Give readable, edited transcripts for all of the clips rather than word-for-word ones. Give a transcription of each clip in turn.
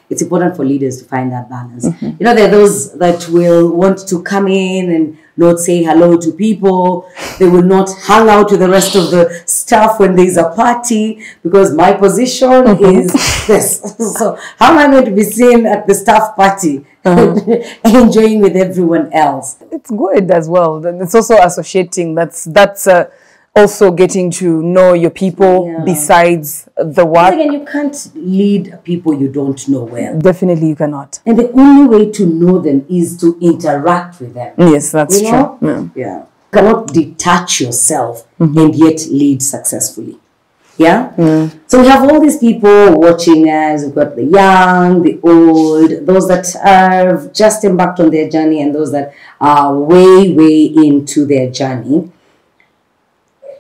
it's important for leaders to find that balance. You know, there are those that will want to come in and not say hello to people. They will not hang out with the rest of the staff when there's a party because my position is this. So how am I going to be seen at the staff party enjoying with everyone else? It's good as well. It's also associating. That's also getting to know your people besides the work. Again, you can't lead people you don't know well. Definitely you cannot. And the only way to know them is to interact with them. Yes, that's true. Yeah. You cannot detach yourself and yet lead successfully. Yeah? So we have all these people watching us. We've got the young, the old, those that have just embarked on their journey and those that are way, way into their journey.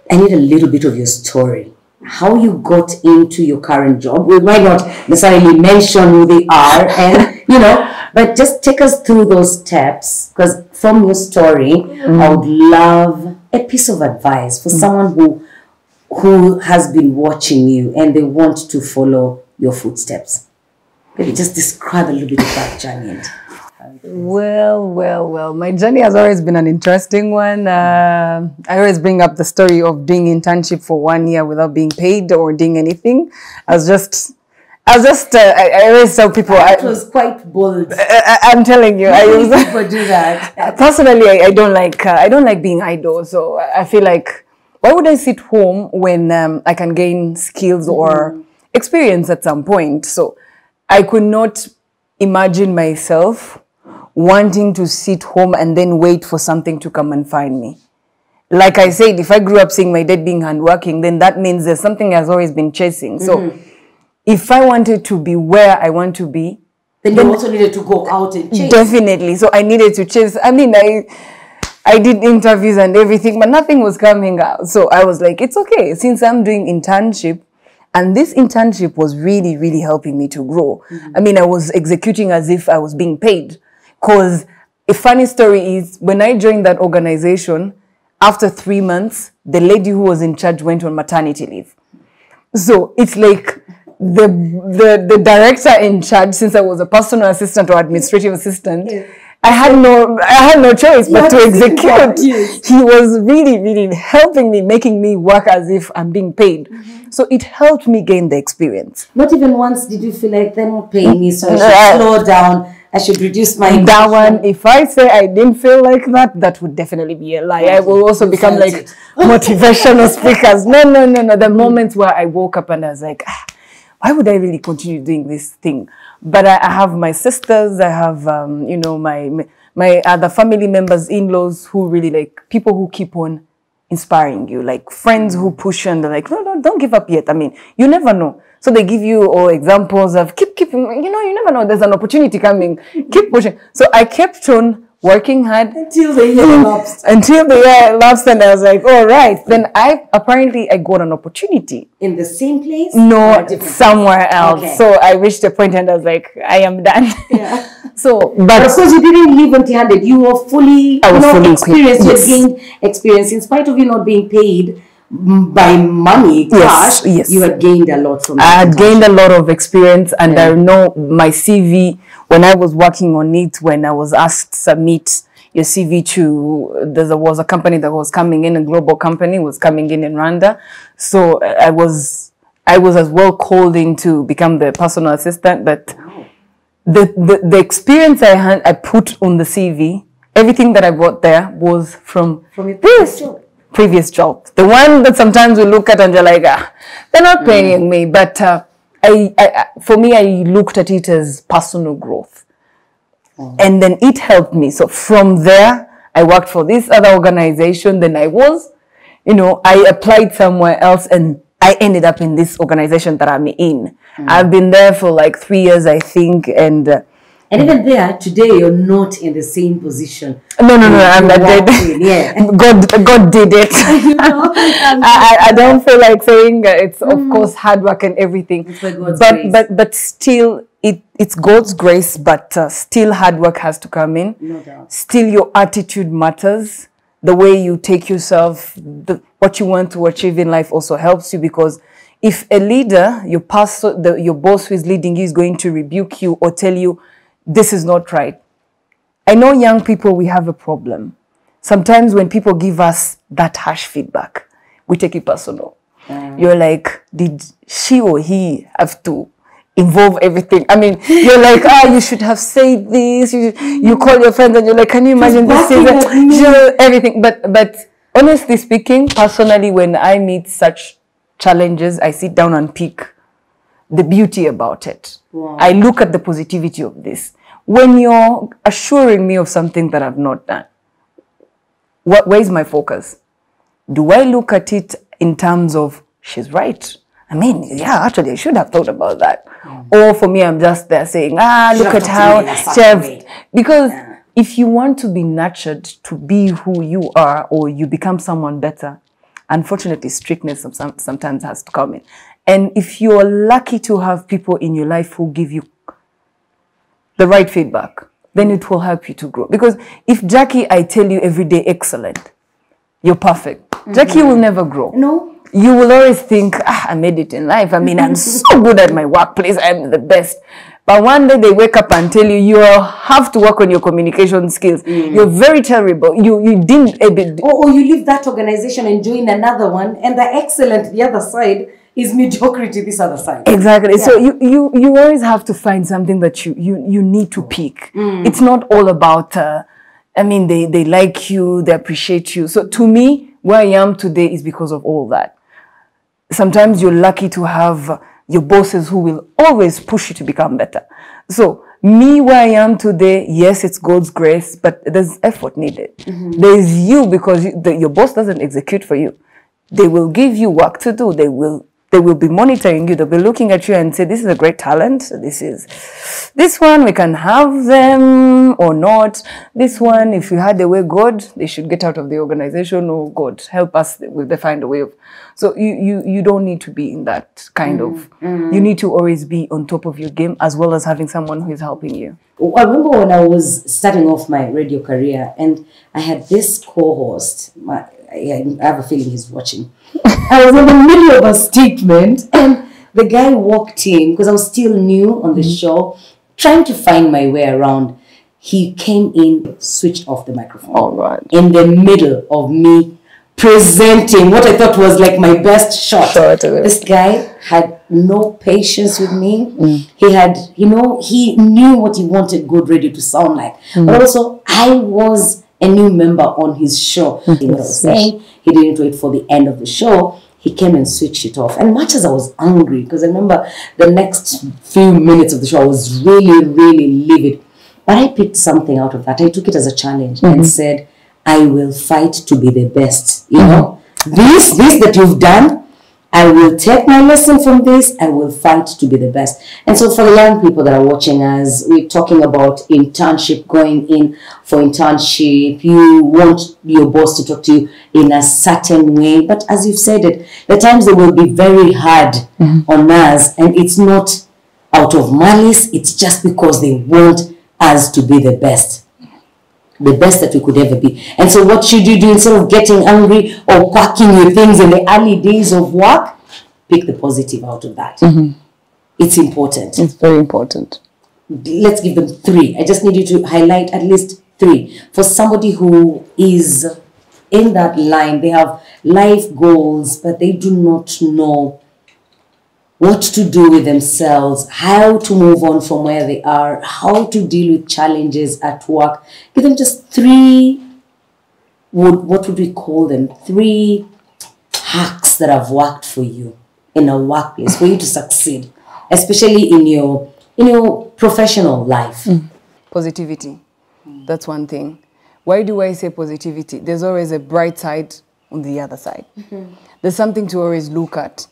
I need a little bit of your story. How you got into your current job. We might not necessarily mention who they are, and you know, but just take us through those steps. Because from your story, I would love a piece of advice for someone who has been watching you and they want to follow your footsteps. Maybe just describe a little bit of that journey. Well, my journey has always been an interesting one. I always bring up the story of doing internship for 1 year without being paid or doing anything. I always tell people it was quite bold. I'm telling you, people do that. Personally, I don't like being idle. So I feel like, why would I sit home when I can gain skills or experience at some point? So I could not imagine myself wanting to sit home and then wait for something to come and find me. Like I said, if I grew up seeing my dad being hardworking, then that means there's something I've always been chasing. So if I wanted to be where I want to be, then you also needed to go out and chase. Definitely. So I needed to chase. I mean, I did interviews and everything, but nothing was coming out. So I was like, it's okay. Since I'm doing internship, and this internship was really, really helping me to grow. I mean, I was executing as if I was being paid. Because a funny story is, when I joined that organization, after 3 months, the lady who was in charge went on maternity leave. So it's like the director in charge, since I was a personal assistant or administrative assistant, I had no choice but to execute. He was really, really helping me, making me work as if I'm being paid. So it helped me gain the experience. Not even once did you feel like they're not paying me, so I should slow down. I should reduce my... That one, if I say I didn't feel like that, that would definitely be a lie. I will also become like motivational speakers. No. The moments where I woke up and I was like, why would I really continue doing this thing? But I have my sisters, I have, you know, my other family members, in-laws, who really like, people who keep on inspiring you, like friends who push you and they're like, no, don't give up yet. I mean, you never know. So they give you all examples of keep, you know, you never know, there's an opportunity coming, keep pushing. So I kept on working hard until the year lapsed. Until the year lapsed, and I was like, all right. Then I got an opportunity. In the same place? No, somewhere else. Okay. So I reached a point and I was like, I am done. Yeah. So, but of course you didn't leave empty-handed. You were fully, experienced. Yes. You had gained experience in spite of you not being paid by money, cash. Yes. You had gained a lot from that. I had gained a lot of experience, and I know my CV, when I was working on it, when I was asked to submit your CV to, there was a company that was coming in, a global company was coming in Rwanda. So I was as well called in to become the personal assistant, but the experience I put on the CV, everything that I got there was from your previous job. The one that sometimes we look at and you're like, they're not paying me. But for me, I looked at it as personal growth. And then it helped me. So from there, I worked for this other organization. Then I applied somewhere else and I ended up in this organization that I'm in. I've been there for like 3 years, I think. And even there, today, you're not in the same position. No, I'm not dead. Yeah. God did it. I don't feel like saying it's, of course, hard work and everything. It's by God's grace. But still, it's God's grace, but still hard work has to come in. No doubt. Still, your attitude matters. The way you take yourself, what you want to achieve in life also helps you, because if a leader, your pastor, your boss who is leading you is going to rebuke you or tell you, this is not right. I know young people, we have a problem. Sometimes when people give us that harsh feedback, we take it personal. You're like, did she or he have to involve everything? I mean, you're like, you should have said this. You call your friends and you're like, can you imagine this? Everything. But honestly speaking, personally, when I meet such challenges, I sit down and pick the beauty about it. Wow. I look at the positivity of this. When you're assuring me of something that I've not done, where is my focus? Do I look at it in terms of, she's right? I mean, yeah, actually, I should have thought about that. Or for me, I'm just there saying, look at how she has... Because if you want to be nurtured to be who you are, or you become someone better, unfortunately, strictness sometimes has to come in. And if you're lucky to have people in your life who give you the right feedback, then it will help you to grow. Because if Jackie, I tell you every day, excellent, you're perfect, Jackie will never grow. No. You will always think, I made it in life. I mean, I'm so good at my workplace. I'm the best. But one day they wake up and tell you, you have to work on your communication skills. You're very terrible. You didn't... Or you leave that organization and join another one, and the excellent, the other side, is mediocrity, this other side. Exactly. Yeah. So you always have to find something that you need to pick. It's not all about, I mean, they like you, they appreciate you. So to me, where I am today is because of all that. Sometimes you're lucky to have your bosses who will always push you to become better. So me, where I am today, yes, it's God's grace, but there's effort needed. There's you, because your boss doesn't execute for you. They will give you work to do. They will be monitoring you. They'll be looking at you and say, this is a great talent. This one, we can have them or not. This one, if you had the way God, they should get out of the organization. Oh, God, help us. Will they find a way of... So you don't need to be in that kind of... You need to always be on top of your game, as well as having someone who is helping you. I remember when I was starting off my radio career, and I had this co-host. I have a feeling he's watching. I was in the middle of a statement, and the guy walked in, because I was still new on the show, trying to find my way around. He came in, switched off the microphone. All right. In the middle of me presenting what I thought was like my best shot. This guy had no patience with me. He had, he knew what he wanted good radio to sound like. But also, I was a new member on his show. He was saying, he didn't wait for the end of the show. He came and switched it off. And much as I was angry, because I remember the next few minutes of the show, I was really, really livid. But I picked something out of that. I took it as a challenge and said, I will fight to be the best. You know, this that you've done, I will take my lesson from this. I will fight to be the best. And so for the young people that are watching us, we're talking about internship, going in for internship. You want your boss to talk to you in a certain way. But as you've said it, the times they will be very hard on us. And it's not out of malice. It's just because they want us to be the best. The best that we could ever be. And so what should you do instead of getting angry or quacking with things in the early days of work? Pick the positive out of that. It's important. It's very important. Let's give them 3. I just need you to highlight at least 3. For somebody who is in that line, they have life goals, but they do not know what to do with themselves, how to move on from where they are, how to deal with challenges at work. Give them just 3, what would we call them? 3 hacks that have worked for you in a workplace for you to succeed, especially in your professional life. Positivity. That's one thing. Why do I say positivity? There's always a bright side on the other side. There's something to always look at.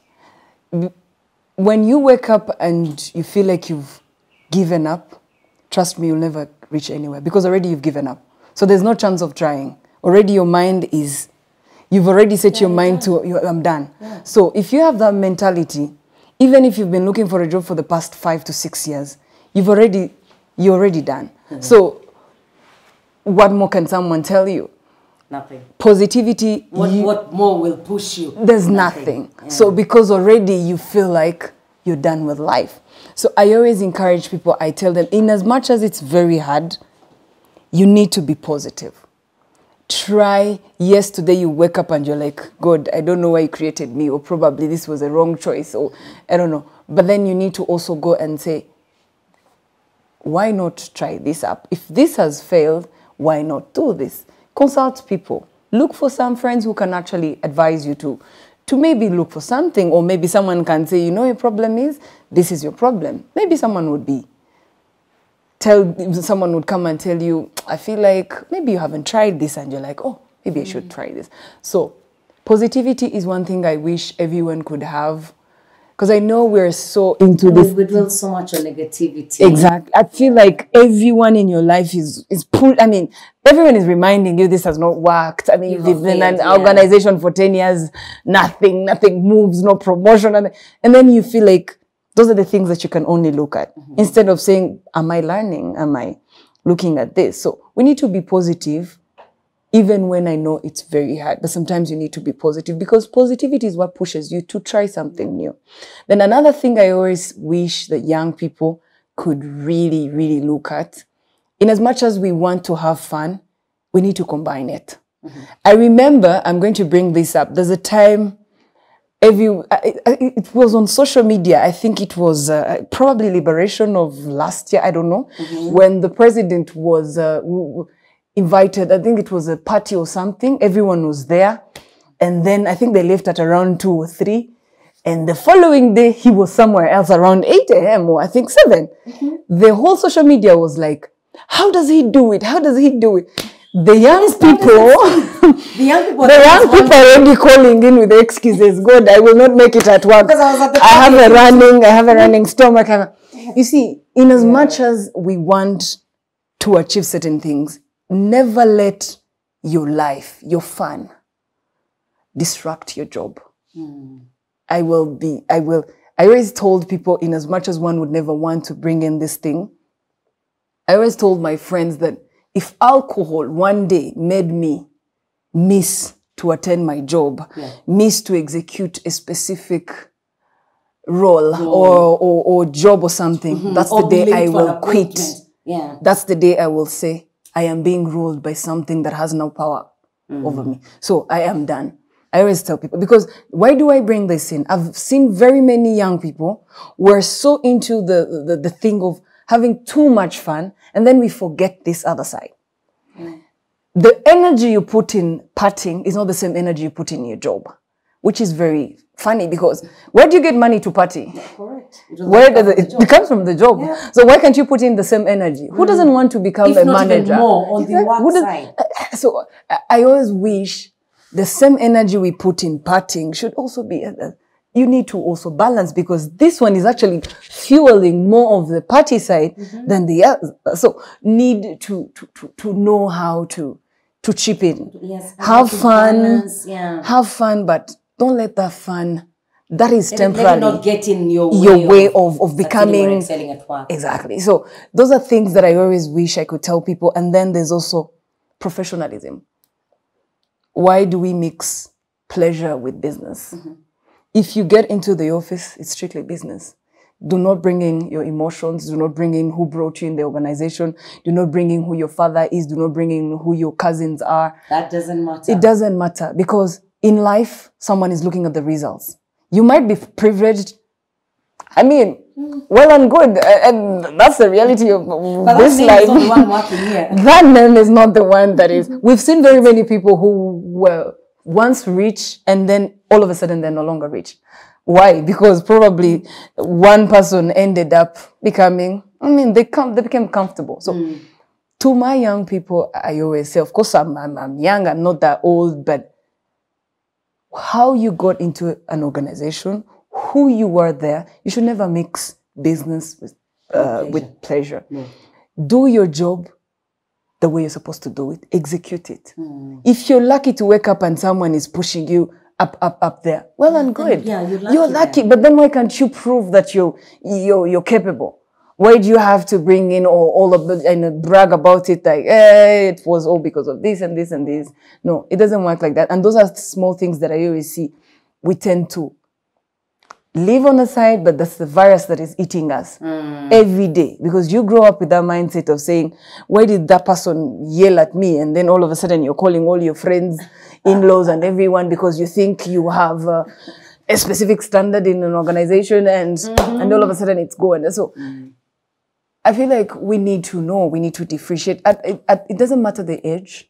When you wake up and you feel like you've given up, trust me, you'll never reach anywhere, because already you've given up. So there's no chance of trying. Already your mind is, you've already set your mind to, I'm done. So if you have that mentality, even if you've been looking for a job for the past 5 to 6 years, you're already done. So what more can someone tell you? Nothing. Positivity. What more will push you? There's nothing. Yeah. So because already you feel like you're done with life. So I always encourage people, I tell them, in as much as it's very hard, you need to be positive. Try, yes, today you wake up and you're like, God, I don't know why you created me, or probably this was a wrong choice, or I don't know. But then you need to also go and say, why not try this up? If this has failed, why not do this? Consult people. Look for some friends who can actually advise you to maybe look for something, or maybe someone can say, you know, your problem is, this is your problem. Maybe someone would come and tell you, I feel like maybe you haven't tried this, and you're like, oh, maybe I should try this. So positivity is one thing I wish everyone could have, because I know we're so into this. We dwell so much on negativity. Exactly. I feel like everyone in your life is everyone is reminding you this has not worked. I mean, you've been in an organization for 10 years, nothing moves, no promotion. And then you feel like those are the things that you can only look at. Instead of saying, am I learning? Am I looking at this? So we need to be positive, even when I know it's very hard. But sometimes you need to be positive, because positivity is what pushes you to try something new. Then another thing I always wish that young people could really, really look at, in as much as we want to have fun, we need to combine it. I remember, I'm going to bring this up, there's a time, it was on social media, I think it was probably Liberation of last year, I don't know, when the president was invited, I think it was a party or something, everyone was there, and then I think they left at around 2 or 3, and the following day, he was somewhere else around 8 a.m. or I think 7. The whole social media was like, how does he do it? How does he do it? The young people, the young people are already calling in with excuses. God, I will not make it at work. I have a running stomach. You see, in as much as we want to achieve certain things, never let your life, your fun, disrupt your job. I always told people, in as much as one would never want to bring in this thing, I always told my friends that if alcohol one day made me miss to attend my job, miss to execute a specific role or job or something, that's the day I will quit. That's the day I will say, I am being ruled by something that has no power over me. So I am done. I always tell people, because why do I bring this in? I've seen very many young people who are so into the thing of having too much fun, and then we forget this other side. The energy you put in partying is not the same energy you put in your job, which is very funny, because where do you get money to party? Correct. Where does it comes from the job. So why can't you put in the same energy? Who doesn't want to become a manager? Even more on the work side. So I always wish the same energy we put in partying should also be, you need to also balance, because this one is actually fueling more of the party side than the other. So need to know how to chip in. Have fun, have fun, but don't let that fun, that is temporary. Let it not get in your way of becoming excelling at work. Exactly. So those are things that I always wish I could tell people. And then there's also professionalism. Why do we mix pleasure with business? If you get into the office, it's strictly business. Do not bring in your emotions. Do not bring in who brought you in the organization. Do not bring in who your father is. Do not bring in who your cousins are. That doesn't matter. It doesn't matter, because in life, someone is looking at the results. You might be privileged. I mean, well and good. And that's the reality of this life. But that name is not the one working here. That name is not the one that is. We've seen very many people who were once rich and then all of a sudden they're no longer rich. Why? Because probably one person ended up becoming, they became comfortable. So to my young people, I always say, of course I'm young, I'm not that old, but how you got into an organization, who you were there, you should never mix business with pleasure. Do your job the way you're supposed to do it. Execute it. If you're lucky to wake up and someone is pushing you up there, well and good. Yeah, you're lucky. But then why can't you prove that you're capable Why do you have to bring in all of the and brag about it like, it was all because of this and this and this? No, it doesn't work like that. And those are small things that I always see. We tend to leave on the side, but that's the virus that is eating us every day. Because you grow up with that mindset of saying, why did that person yell at me? And then all of a sudden you're calling all your friends, in-laws and everyone because you think you have a specific standard in an organization and all of a sudden it's gone. So I feel like we need to know, we need to differentiate. It doesn't matter the age.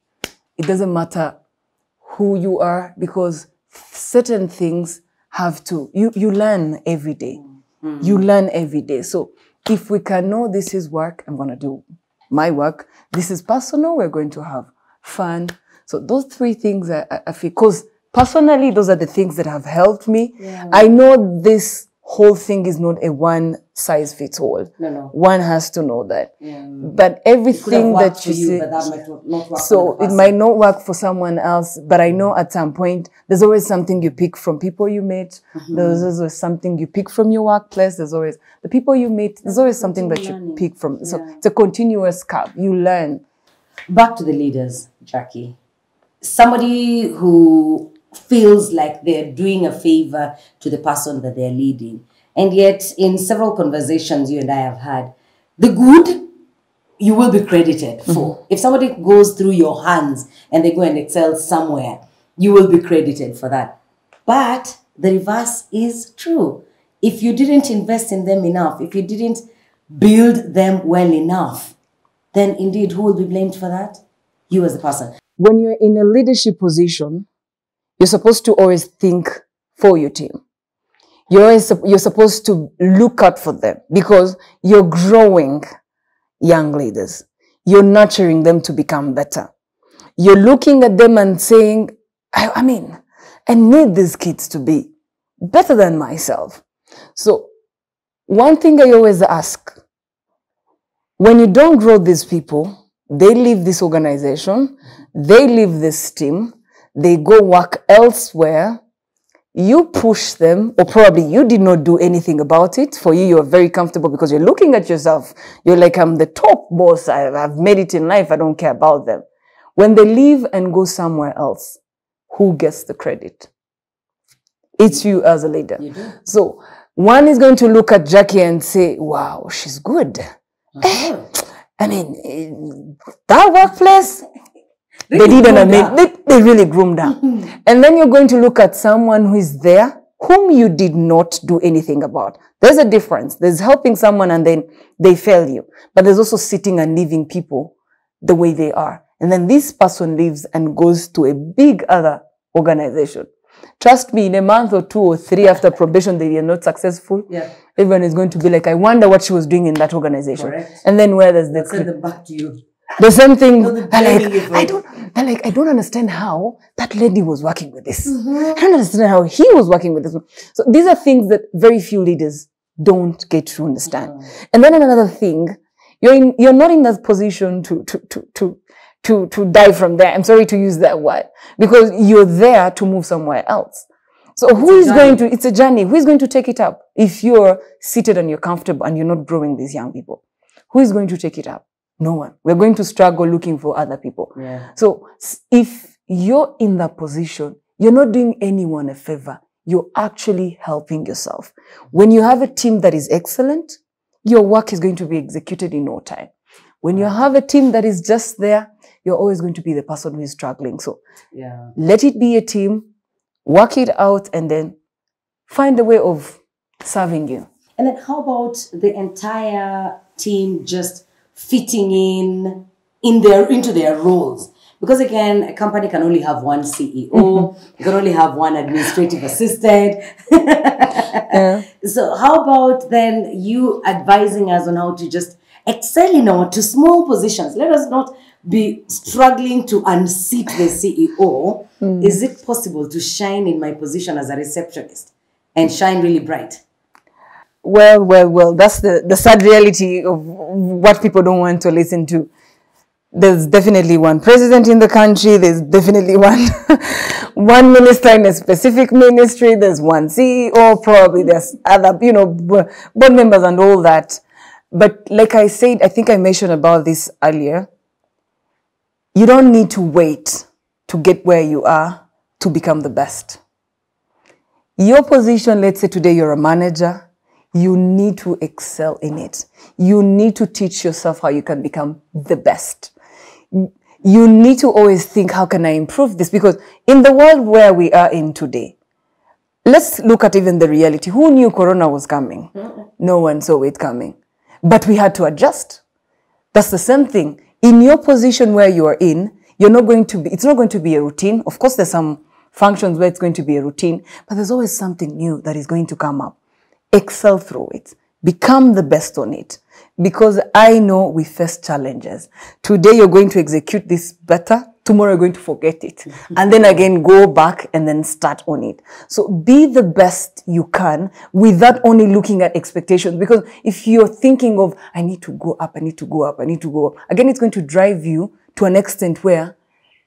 It doesn't matter who you are because certain things have to, you learn every day. You learn every day. So if we can know this is work, I'm going to do my work. This is personal, we're going to have fun. So those three things I feel, because personally, those are the things that have helped me. Yeah. I know this whole thing is not a one size fits all. No. One has to know that. Yeah. But everything that you see, but that might not work so it might not work for someone else. But I know at some point, there's always something you pick from people you meet. There's always something you pick from your workplace. There's always the people you meet. There's always something that you pick from. Yeah. So it's a continuous curve. You learn. Back to the leaders, Jackie. Somebody who feels like they're doing a favor to the person that they're leading. And yet, in several conversations you and I have had, the good you will be credited for. If somebody goes through your hands and they go and excel somewhere, you will be credited for that. But the reverse is true. If you didn't invest in them enough, if you didn't build them well enough, then indeed, who will be blamed for that? You as a person. When you're in a leadership position, you're supposed to always think for your team. You're supposed to look out for them because you're growing young leaders. You're nurturing them to become better. You're looking at them and saying, I need these kids to be better than myself. So one thing I always ask, when you don't grow these people, they leave this organization, they leave this team, they go work elsewhere, you push them, or probably you did not do anything about it. For you, you're very comfortable because you're looking at yourself. You're like, I'm the top boss. I've made it in life. I don't care about them. When they leave and go somewhere else, who gets the credit? It's you as a leader. So one is going to look at Jackie and say, wow, she's good. That workplace, they really groomed her. And then you're going to look at someone who is there, whom you did not do anything about. There's a difference. There's helping someone and then they fail you. But there's also sitting and leaving people the way they are. And then this person leaves and goes to a big other organization. Trust me, in a month or 2 or 3 after probation, they are not successful. Everyone is going to be like, I wonder what she was doing in that organization. Correct. And then where does the send them back to you? The same thing. I don't understand how that lady was working with this. I don't understand how he was working with this. So these are things that very few leaders don't get to understand. And then another thing, you're not in that position to die from there. I'm sorry to use that word because you're there to move somewhere else. So who is going to, it's a journey. Who is going to take it up? If you're seated and you're comfortable and you're not growing these young people, who is going to take it up? No one. We're going to struggle looking for other people. So if you're in that position, you're not doing anyone a favor. You're actually helping yourself. When you have a team that is excellent, your work is going to be executed in no time. When you have a team that is just there, you're always going to be the person who is struggling. So let it be a team, work it out, and then find a way of serving you. And then how about the entire team just fitting into their roles? Because again, a company can only have one CEO, you can only have one administrative assistant. So how about then you advising us on how to just excel in our to small positions? Let us not be struggling to unseat the CEO. Is it possible to shine in my position as a receptionist and shine really bright? Well, that's the sad reality of what people don't want to listen to. There's definitely one president in the country. There's definitely one minister in a specific ministry. There's one CEO, probably there's other, board members and all that. But like I said, I think I mentioned about this earlier. You don't need to wait to get where you are to become the best. Your position, let's say today you're a manager, you need to excel in it. You need to teach yourself how you can become the best. You need to always think, how can I improve this? Because in the world where we are in today, let's look at even the reality. Who knew Corona was coming? No one saw it coming. But we had to adjust. That's the same thing. In your position where you are in, it's not going to be a routine. Of course, there's some functions where it's going to be a routine, but there's always something new that is going to come up. Excel through it. Become the best on it. Because I know we face challenges. Today you're going to execute this better. Tomorrow you're going to forget it. And then again, go back and then start on it. So be the best you can without only looking at expectations. Because if you're thinking of, I need to go up, I need to go up, I need to go up. Again, it's going to drive you to an extent where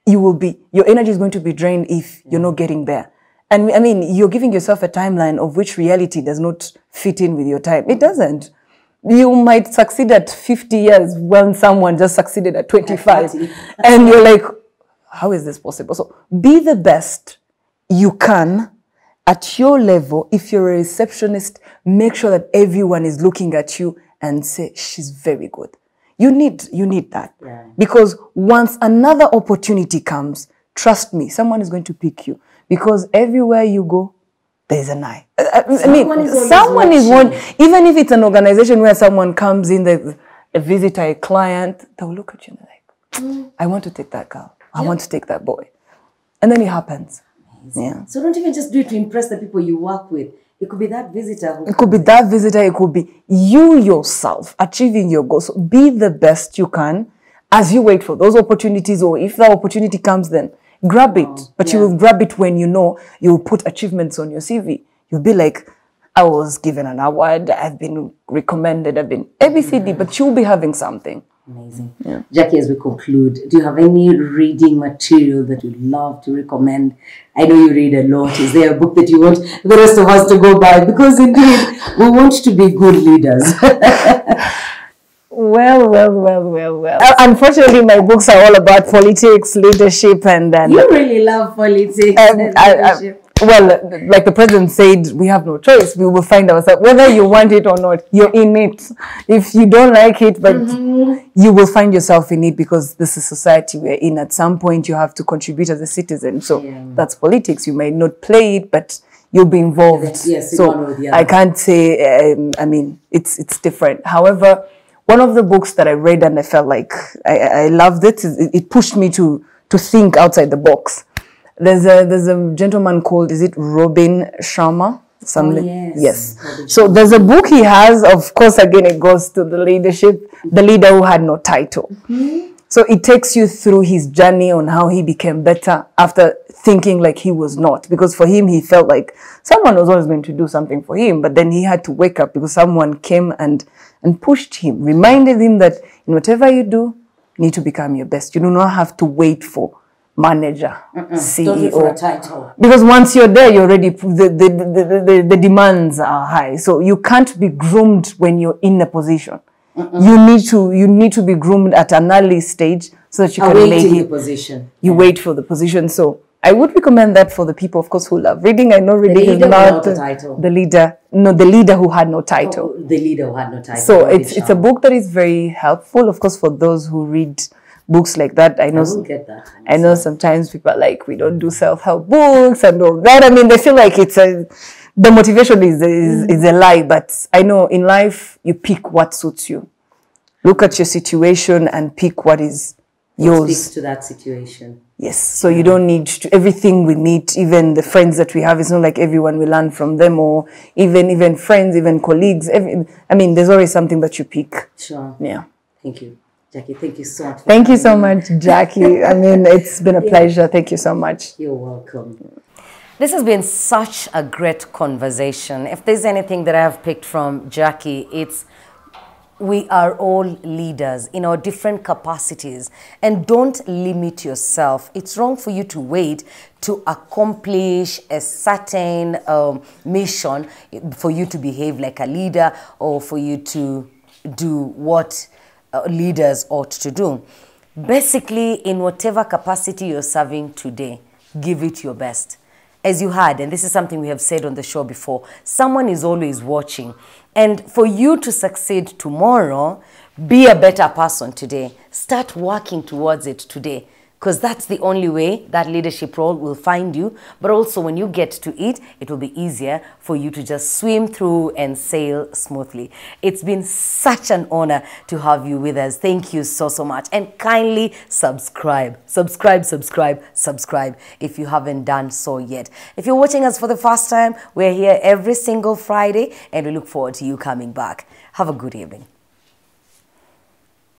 your energy is going to be drained if you're not getting there. And I mean, you're giving yourself a timeline of which reality does not fit in with your time. It doesn't. You might succeed at 50 years when someone just succeeded at 25. And you're like, how is this possible? So be the best you can at your level. If you're a receptionist, make sure that everyone is looking at you and say, she's very good. You need that. Yeah. Because once another opportunity comes, trust me, someone is going to pick you. Because everywhere you go, there's an eye. Someone is one. Even if it's an organization where someone comes in, a visitor, a client, they'll look at you and they're like, I want to take that girl. I want to take that boy. And then it happens. Amazing. Yeah. So don't even just do it to impress the people you work with. It could be that visitor. It could be that visitor. It could be you yourself achieving your goals. So be the best you can as you wait for those opportunities, or if that opportunity comes, then grab it. But you will grab it when you know you will put achievements on your CV. You'll be like, I was given an award, I've been recommended, I've been ABCD, but you'll be having something. Amazing. Yeah. Jackie, as we conclude, do you have any reading material that you'd love to recommend? I know you read a lot. Is there a book that you want the rest of us to go by? Because indeed, we want to be good leaders. Well. Unfortunately, my books are all about politics, leadership, and you really love politics and leadership. Well, like the president said, we have no choice. We will find ourselves, whether you want it or not, you're in it. If you don't like it, but you will find yourself in it, because this is society we're in. At some point, you have to contribute as a citizen. So that's politics. You may not play it, but you'll be involved. Yes, so I can't say, I mean, it's different. However, one of the books that I read and I felt like I loved it, it pushed me to think outside the box. There's a gentleman called, is it Robin Sharma? Yes. So there's a book he has, of course, again, it goes to the leadership, the leader who had no title. So it takes you through his journey on how he became better after thinking like he was not. Because for him, he felt like someone was always going to do something for him, but then he had to wake up because someone came and pushed him, reminded him that in whatever you do, you need to become your best. You do not have to wait for manager, CEO. Don't wait for a title. Because once you're there, you're already, the demands are high. So you can't be groomed when you're in a position. You need to be groomed at an early stage so that you can make it. Position. You wait for the position. So I would recommend that for the people, of course, who love reading. I know reading is not the leader. No, the leader who had no title. Oh, the leader who had no title. So it's a book that is very helpful, of course, for those who read books like that. I know sometimes people are like, we don't do self-help books and all that. I mean, they feel like the motivation is a lie, but I know in life, you pick what suits you. Look at your situation and pick what is yours. Speaks to that situation. Yes. So you don't need everything we meet, even the friends that we have. It's not like everyone will learn from them, or even friends, even colleagues. I mean, there's always something that you pick. Sure. Yeah. Thank you. Jackie, thank you so much. Thank you so much, Jackie. I mean, it's been a pleasure. Thank you so much. You're welcome. This has been such a great conversation. If there's anything that I have picked from Jackie, it's we are all leaders in our different capacities, and don't limit yourself. It's wrong for you to wait to accomplish a certain mission for you to behave like a leader, or for you to do what leaders ought to do. Basically, in whatever capacity you're serving today, give it your best. As you heard, and this is something we have said on the show before, someone is always watching. And for you to succeed tomorrow, be a better person today. Start working towards it today. Because that's the only way that leadership role will find you. But also when you get to it, it will be easier for you to just swim through and sail smoothly. It's been such an honor to have you with us. Thank you so, so much. And kindly subscribe. Subscribe if you haven't done so yet. If you're watching us for the first time, we're here every single Friday and we look forward to you coming back. Have a good evening.